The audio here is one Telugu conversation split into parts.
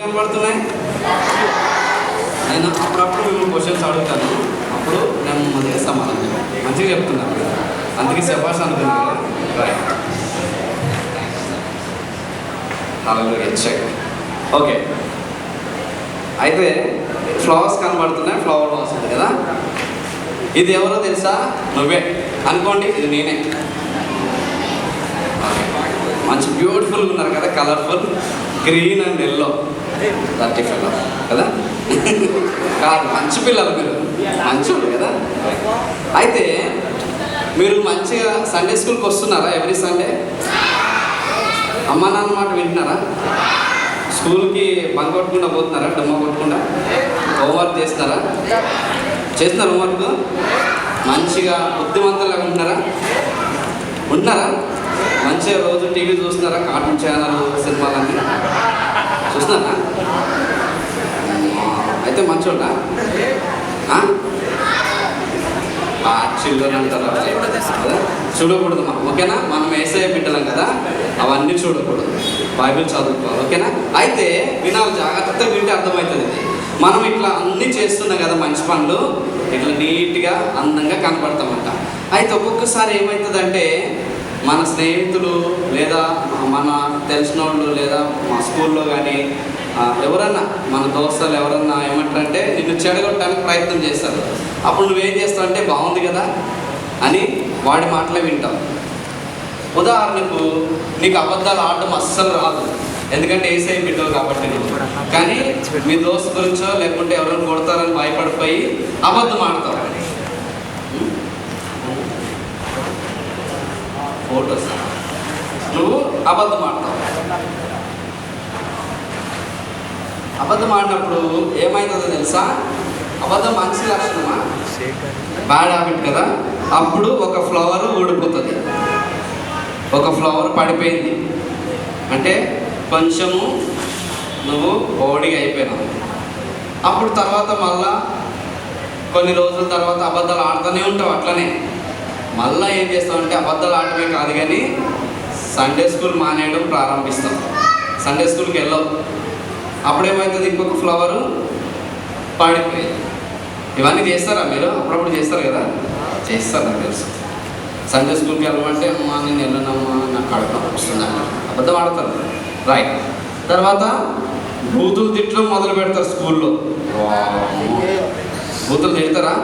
కనబడుతున్నాయి. నేను అప్పుడప్పుడు మిమ్మల్ని క్వశ్చన్స్ అడుగుతాను, అప్పుడు నేను మంచిగా సమాధానం మంచిగా చెప్తున్నాను, అందుకే శబాష్ అనుకున్నాను. Right, okay. అయితే ఫ్లవర్స్ కనబడుతున్నాయి, ఫ్లవర్ వాస్ ఉంది కదా. ఇది ఎవరో తెలుసా? నువ్వే అనుకోండి, ఇది నేనే. మంచి బ్యూటిఫుల్గా ఉన్నారు కదా, కలర్ఫుల్ గ్రీన్ అండ్ ఎల్లో, దట్టి ఫెల్లో కదా. కాదు, మంచి పిల్లలు మీరు, మంచోళ్ళు కదా. అయితే మీరు మంచిగా సండే స్కూల్కి వస్తున్నారా? ఎవ్రీ సండే అమ్మా నాన్న మాట వింటున్నారా? స్కూల్కి బంక్ కొట్టకుండా పోతున్నారా? డమ్మ కొట్టకుండా హోంవర్క్ చేస్తున్నారా? చేస్తున్నారు హోంవర్క్? మంచిగా బుద్ధిమంతులుగా ఉంటున్నారా? మంచిగా రోజు టీవీ చూస్తున్నారా? కార్టూన్ ఛానల్, సినిమాలన్నీ చూస్తున్నారా? అయితే మంచోళ్ళ చిల్డ్రన్ అంటారు కదా, చూడకూడదు మనం, ఓకేనా? మనం యేసయ్య బిడ్డలం కదా, అవన్నీ చూడకూడదు, బైబిల్ చదువుకోవాలి, ఓకేనా? అయితే వినాలి, జాగ్రత్తగా వింటే అర్థమవుతుంది. ఇది మనం ఇట్లా అన్నీ చేస్తున్నాం కదా, మంచి పనులు ఇట్లా నీట్గా అందంగా కనపడతామంట. అయితే ఒక్కొక్కసారి ఏమవుతుందంటే మన స్నేహితులు లేదా మన తెలిసిన వాళ్ళు లేదా మా స్కూల్లో కానీ ఎవరన్నా మన దోస్తులు ఎవరన్నా ఏమంటారంటే నిన్ను చెడగొట్టడానికి ప్రయత్నం చేస్తారు. అప్పుడు నువ్వేం చేస్తావు అంటే బాగుంది కదా అని వాడి మాటలే వింటావు. ఉదాహరణకు నీకు అబద్ధాలు ఆడడం అస్సలు రాదు, ఎందుకంటే యేసయ్య బిడ్డవు కాబట్టి నువ్వు. కానీ మీ దోస్తు గురించో లేకుంటే ఎవరైనా కొడతారని భయపడిపోయి అబద్ధం ఆడతావు. ఫోటోస్ నువ్వు అబద్ధం ఆడతావు. అబద్ధం ఆడినప్పుడు ఏమవుతుందో తెలుసా? అబద్ధం మంచి లక్షణమా? బ్యాడ్ హ్యాబిట్ కదా. అప్పుడు ఒక ఫ్లవర్ ఊడిపోతుంది, ఒక ఫ్లవర్ పడిపోయింది అంటే కొంచెము నువ్వు బోడిగా అయిపోయినావు. అప్పుడు తర్వాత మళ్ళా కొన్ని రోజుల తర్వాత అబద్ధాలు ఆడుతూనే ఉంటావు. అట్లనే మళ్ళీ ఏం చేస్తావు అంటే అబద్ధాలు ఆడటమే కాదు కానీ సండే స్కూల్ మానేయడం ప్రారంభిస్తాం. సండే స్కూల్కి వెళ్ళవు. అప్పుడేమవుతుంది? ఇంకొక ఫ్లవరు పడిపోయింది. ఇవన్నీ చేస్తారా మీరు? అప్పుడప్పుడు చేస్తారు కదా, చేస్తారు, నాకు తెలుసు. సండే స్కూల్కి వెళ్ళమంటే అమ్మా నేను వెళ్ళనమ్మా నాకు కడుపు వస్తుంది అన్నారు, అబద్ధం ఆడతారు. రైట్. తర్వాత బూతులు తిట్టడం మొదలు పెడతారు స్కూల్లో. బూతులు తిడతారా?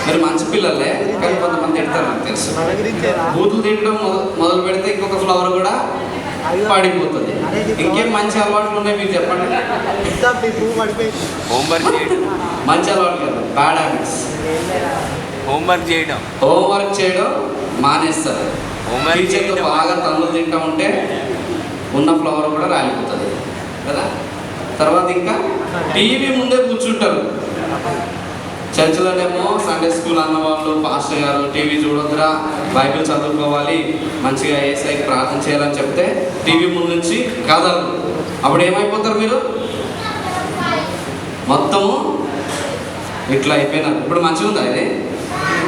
మీరు మంచి పిల్లలే, కానీ కొంతమంది తిడతారు, నాకు తెలుసు. బూతులు తిట్టడం మొదలు పెడితే ఇంకొక ఫ్లవర్ కూడా పడిపోతుంది. ఇంకేం మంచి అలవాట్లు ఉన్నాయి మీకు చెప్పండి? మంచి అలవాటు కాదు, బ్యాడ్ హ్యాబిట్స్. హోంవర్క్ చేయడం మానేస్తారు. టీచర్తో బాగా తన్నులు తింటా ఉంటే ఉన్న ఫ్లవర్ కూడా రాలిపోతుంది కదా. తర్వాత ఇంకా టీవీ ముందే కూర్చుంటారు. చర్చిలోనేమో సండే స్కూల్ అన్నవాళ్ళు, పాస్టర్ గారు టీవీ చూడొద్దురా, బైబిల్ చదువుకోవాలి, మంచిగా యేసయ్యకి ప్రార్థన చేయాలని చెప్తే టీవీ ముందు నుంచి కదలరు. అప్పుడు ఏమైపోతారు మీరు? మొత్తము ఇట్లా అయిపోయినారు. ఇప్పుడు మంచిగా ఉందా ఇది?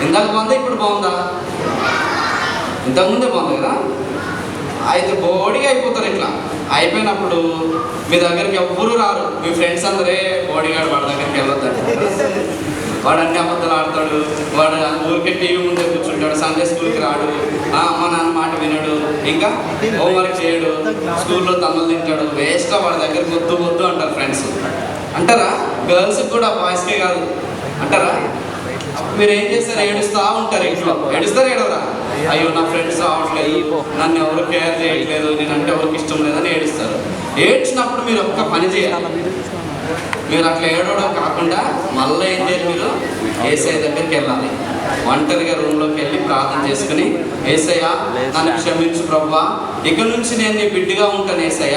ఇందాక బాగుందా, ఇప్పుడు బాగుందా? ఇంతకుముందే బాగుంది కదా. అయితే బోడిగా అయిపోతారు. ఇట్లా అయిపోయినప్పుడు మీ దగ్గరికి ఎవ్వరూ రారు. మీ ఫ్రెండ్స్ అందరే బోడిగాడు వాడి దగ్గరికి వెళ్ళొద్దండి, వాడు అన్ని అబద్ధాలు ఆడతాడు, వాడు ఊరికే టీవీ ముందే కూర్చుంటాడు, సండే స్కూల్కి రాడు, అమ్మ నాన్న మాట వినడు, ఇంకా హోంవర్క్ చేయడు, స్కూల్లో తన్నులు తింటాడు, వేస్ట్గా వాడి దగ్గరికి వద్దు అంటారు ఫ్రెండ్స్. అంటారా? గర్ల్స్కి కూడా, బాయ్స్కే కాదు అంటారా? మీరు ఏం చేస్తారు? ఏడుస్తూ ఉంటారు. ఇంట్లో ఏడుస్తారు, ఏడవరా? అయ్యో నా ఫ్రెండ్స్ రావట్లేదు, నన్ను ఎవరు కేర్ చేయట్లేదు, నేనంటే ఎవరికి ఇష్టం లేదని ఏడుస్తారు. ఏడ్చినప్పుడు మీరు ఒక్క పని చేయాలి. మీరు అట్లా ఏడవడం కాకుండా మళ్ళీ ఏం చేయాలి? మీరు యేసయ్య దగ్గరికి వెళ్ళాలి. ఒంటరిగా రూమ్లోకి వెళ్ళి ప్రార్థన చేసుకుని, యేసయ్య నన్ను క్షమించు ప్రభువా, ఇక నుంచి నేను నీ బిడ్డగా ఉంటాను యేసయ్య,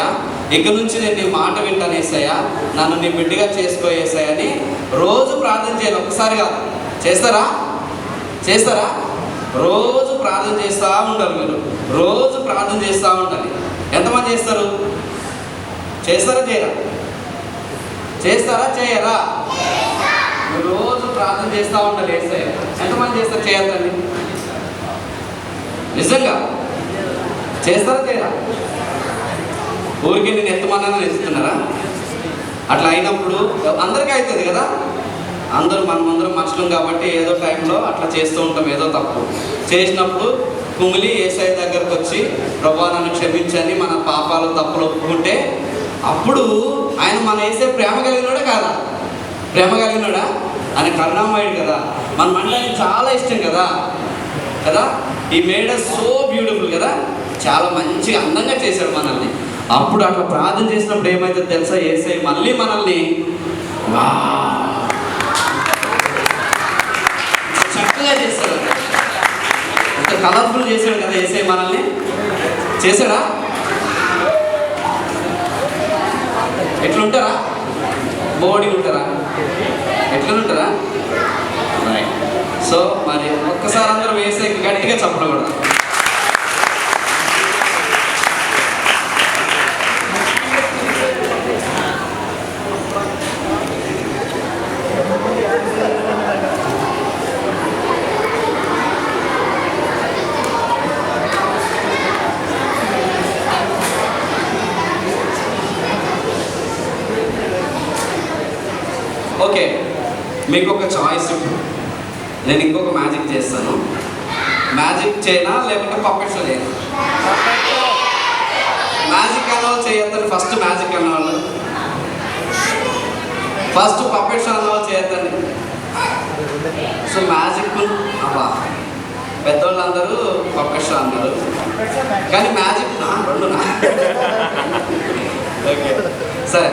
ఇక నుంచి నేను నీ మాట వింటాను యేసయ్య, నన్ను నీ బిడ్డగా చేసుకో యేసయ్య అని రోజు ప్రార్థన చేయాలి. ఒకసారి కాదు, చేస్తారా? రోజు ప్రార్థన చేస్తూ ఉండాలి. మీరు రోజు ప్రార్థన చేస్తూ ఉండాలి. ఎంతమంది చేస్తారు? చేస్తారా చేయరా? రోజు ప్రార్థన చేస్తూ ఉండాలి యేసయ్య. ఎంతమంది చేస్తారు? చేయొద్దండి. నిజంగా చేస్తారా చేయరా? ఊరికి నేను ఎంతమంది ఎత్తుతున్నారా? అట్లా అయినప్పుడు అందరికీ అవుతుంది కదా, మనమందరం మనుషులం కాబట్టి ఏదో టైంలో అట్లా చేస్తూ ఉంటాం, ఏదో తప్పు చేసినప్పుడు కుమిలి యేసయ్య దగ్గరకు వచ్చి ప్రభువా నన్ను క్షమించని మన పాపాలు తప్పులు ఒప్పుకుంటే అప్పుడు ఆయన మన యేసయ్య ప్రేమ కలిగినోడా కాదా? ప్రేమ కలిగినోడా? ఆయన కరుణామయుడు కదా, మన మండలికి చాలా ఇష్టం కదా కదా. ఈ మేడ్ us సో బ్యూటిఫుల్ కదా, చాలా మంచిగా అందంగా చేశాడు మనల్ని. అప్పుడు అట్లా ప్రార్థన చేసినప్పుడు ఏమైతుందో తెలుసా, యేసయ్య మళ్ళీ మనల్ని చక్కగా చేశాడు, అంత కలర్ఫుల్ చేశాడు కదా యేసయ్య మనల్ని. చేశాడా? ఎట్లుంటారా? బోడీ ఉంటారా? ఎట్లుంటారా? రైట్. సో మరి ఒక్కసారి అందరూ యేసయ్యకి గట్టిగా చెప్పకూడదు. ఓకే, మీకు ఒక చాయిస్. నేను ఇంకొక మ్యాజిక్ చేస్తాను. మ్యాజిక్ చేయనా లేకుంటే పప్పెట్ షో చేయనా? మ్యాజిక్ అన్నవాళ్ళు చేయొద్దండి. ఫస్ట్ మ్యాజిక్ అన్నవాళ్ళు, ఫస్ట్ పప్పెట్ షో అన్నవాళ్ళు చేయొద్దండి. సో మ్యాజిక్ అబ్బా పెద్దవాళ్ళందరూ పప్పెట్ షో అన్నారు, కానీ మ్యాజిక్ రెండునా? ఓకే సరే,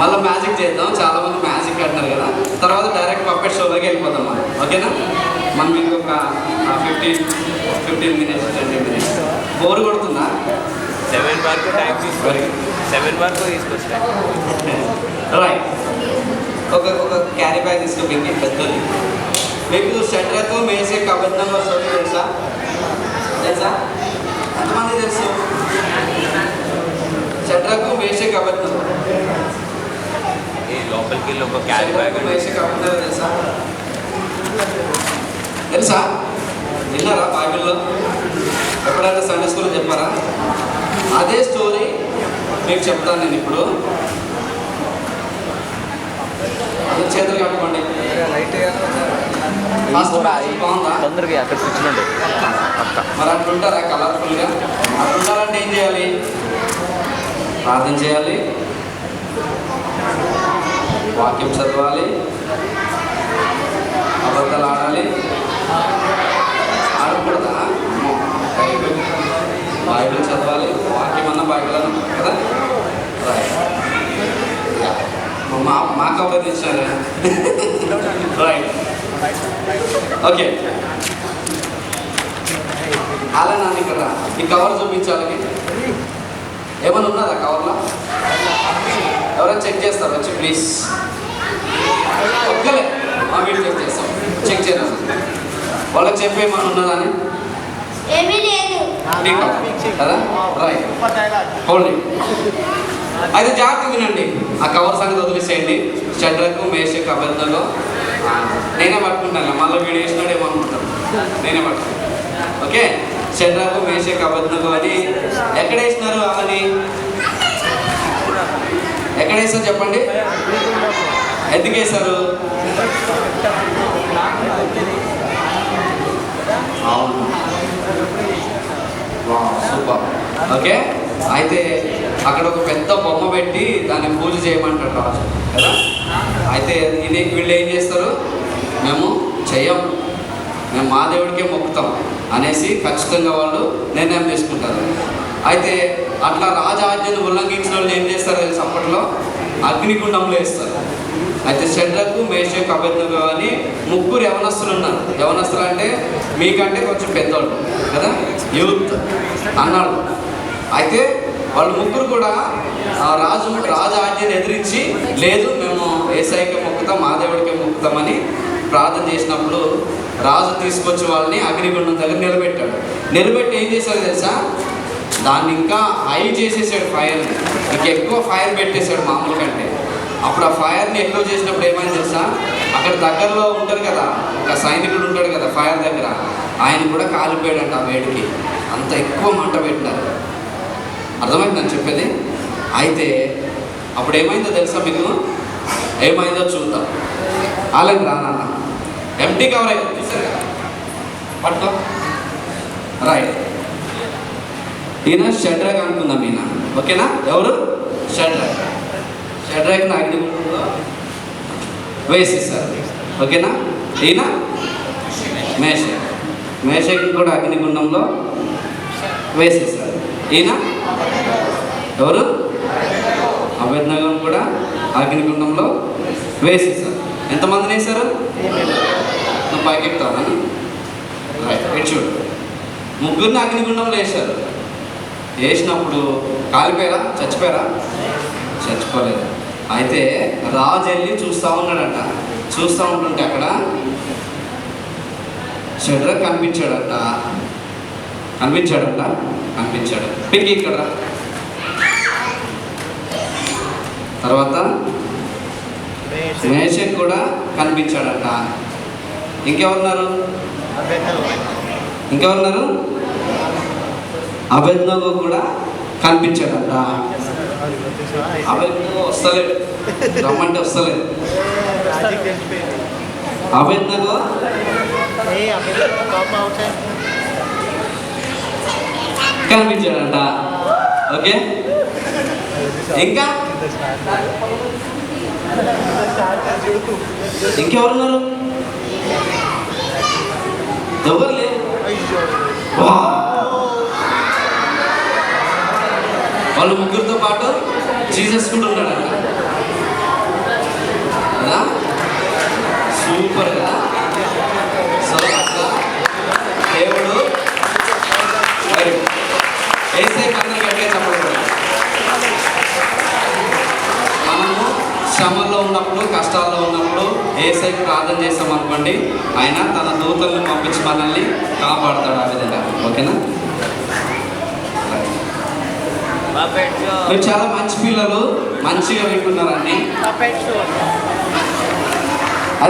మళ్ళీ మ్యాజిక్ చేద్దాం. చాలామంది మ్యాజిక్ అంటున్నారు కదా, తర్వాత డైరెక్ట్ పప్పెట్ షోలోకి వెళ్ళిపోతాం మనం. ఓకేనా? మనం ఇంకొక 15 minutes 20 minutes. బోర్ కొడుతుందా? 7 వరకు టైం తీసుకొని 7 వరకు తీసుకొస్తా. రైట్. ఒక క్యారీ బ్యాగ్ తీసుకోండి పెద్దది. మీకు షడ్రకు మేషకు అబద్ధంగా వస్తుంది తెలుసా? తెలుసా? ఎంతమంది తెలుసు? షడ్రకు మేషకు అబద్ధం లోపలికి వెళ్ళి ఒక క్యారీ బ్యాగ్ మేషకు అబద్ధం తెలుసా? తెలుసా? విన్నారా బైబిల్లో? ఎప్పుడైనా సండే స్కూల్లో చెప్పారా? అదే స్టోరీ మీకు చెప్తాను నేను ఇప్పుడు. చేతులు కట్టుకోండి. బాగుందా? తొందరగా అక్కడ కూర్చుండి. మరి అట్లుంటారా కలర్ఫుల్గా? అట్లుంటారంటే ఏం చేయాలి? ప్రార్థన చేయాలి, వాక్యం చదవాలి, అబద్ధాలు ఆడాలి. ఆడకూడదా? బైబిల్ చదవాలి, వాక్యం అన్న బైబిల్ అన్న కదా. రైట్. మాకు అబద్ధించారు. రైట్. ఓకే, అలా నాన్న ఇక్కడ ఈ కవర్ చూపించాలని ఏమైనా ఉన్నదా కవర్లో? ఎవరైనా చెక్ చేస్తారు వచ్చి ప్లీజ్? ఒక్కలే మా వీడియో చెక్ చేస్తాం. చెక్ చేయడం వాళ్ళకి చెప్పేమని ఉన్నదని కదా. Right, hold. అయితే జాగ్రత్త వినండి, ఆ కవర్ సంగతి వదిలేసేయండి. షడ్రకు మేషకు అబద్ధంలో నేనే పట్టుకుంటాను, మళ్ళీ వీడియో వేసినాడు ఏమనుకుంటాను, నేనే పట్టుకుంటాను. ఓకే, షడ్రకు మేషకు అబద్ధంలో అని ఎక్కడ వేసినారు? అవని ఎక్కడ వేసారు చెప్పండి? ఎందుకు వేశారు? అవును, సూపర్. ఓకే, అయితే అక్కడ ఒక పెద్ద బొమ్మ పెట్టి దాన్ని పూజ చేయమంటాడు రాజు కదా. అయితే వీళ్ళు ఏం చేస్తారు? మేము చెయ్యం, మేము మా దేవుడికే మొక్కుతాం అనేసి ఖచ్చితంగా వాళ్ళు నిర్ణయం తీసుకుంటారు. అయితే అట్లా రాజాజ్ఞను ఉల్లంఘించిన వాళ్ళు ఏం చేస్తారు తెలిసి అప్పట్లో? అగ్నిగుండంలో వేస్తారు. అయితే షడ్రకు మేషకు అబేద్నెగో అని ముగ్గురు యవనస్తులు ఉన్నారు. యవనస్తులు అంటే మీకంటే కొంచెం పెద్దోళ్ళు కదా, యూత్ అన్నాడు. అయితే వాళ్ళు ముగ్గురు కూడా రాజు ఆజ్ఞను ఎదిరించి లేదు మేము యేసయ్యకే మొక్కుతాం, మా దేవుడికే మొక్కుతామని ప్రార్థన చేసినప్పుడు రాజు తీసుకొచ్చి వాళ్ళని అగ్నిగుండం దగ్గర నిలబెట్టాడు. నిలబెట్టి ఏం చేశాడు తెలుసా? దాన్ని ఇంకా హై చేసేసాడు, ఫైర్ని ఇంకా ఎక్కువ ఫైర్ పెట్టేశాడు మామూలు కంటే. అప్పుడు ఆ ఫైర్ని ఎక్కువ చేసినప్పుడు ఏమైంది తెలుసా? అక్కడ దగ్గరలో ఉంటారు కదా ఒక సైనికుడు ఉంటాడు కదా ఫైర్ దగ్గర, ఆయన కూడా కాలిపోయాడంట ఆ వేడికి, అంత ఎక్కువ మంట పెట్టినారు. అర్థమైంది నేను చెప్పేది? అయితే అప్పుడు ఏమైందో తెలుసా మీకు? ఏమైందో చూద్దాం. అలాగే రానా ఎంటీ కవర్ అయ్యింది తీసారు కదా, పట్టుకో. రైట్, ఈయన షడ్రక్ అనుకుందాం. ఈయన ఓకేనా? ఎవరు? షడ్రక్. షడ్రక్ని అగ్నిగుండంలో వేసేసారు. ఓకేనా? ఈయన మేషక్. మేషక్ని కూడా అగ్నిగుండంలో వేసేసారు. ఈయన ఎవరు? అబేద్నగోను కూడా అగ్నిగుండంలో వేసేసారు. ఎంతమందిని వేశారు? నువ్వు పైకి ఎక్కుతావా? రైట్, ఇటు చూడు. ముగ్గురిని అగ్నిగుండంలో వేశారు. వేసినప్పుడు కాలిపోయారా? చచ్చిపోయారా? చచ్చిపోలేదు. అయితే రాజు వెళ్ళి చూస్తూ ఉన్నాడట. చూస్తూ ఉంటుంటే అక్కడ షడ్రక్ కనిపించాడట. కనిపించాడు. పింకి ఇక్కడ. తర్వాత మేషక్ కూడా కనిపించాడట. ఇంకెవరున్నారు? అబేద్నగో కూడా కనిపించాడట. అబేద్నగో వస్తలేడు, రమ్మంటే వస్తలేదు. అబేద్నగో కనిపించాడట. ఓకే, ఇంకా ఇంకెవరున్నారు? ఎవరు లేరు. వాళ్ళు ముగ్గురితో పాటు జీసస్ కూడా ఉన్నాడంట కదా. సూపర్ కదా. సో అట్లా దేవుడు ఏసై అందరూ గట్టిగా చెప్పకూడదు. మనము శ్రమల్లో ఉన్నప్పుడు, కష్టాల్లో ఉన్నప్పుడు ఏసైకి ప్రార్థన చేస్తాం అనుకోండి, ఆయన తన దూతలను పంపించి మనల్ని కాపాడుతాడు. ఆ విధంగా ఓకేనా? మీరు చాలా మంచి పిల్లలు, మంచిగా వింటున్నారని.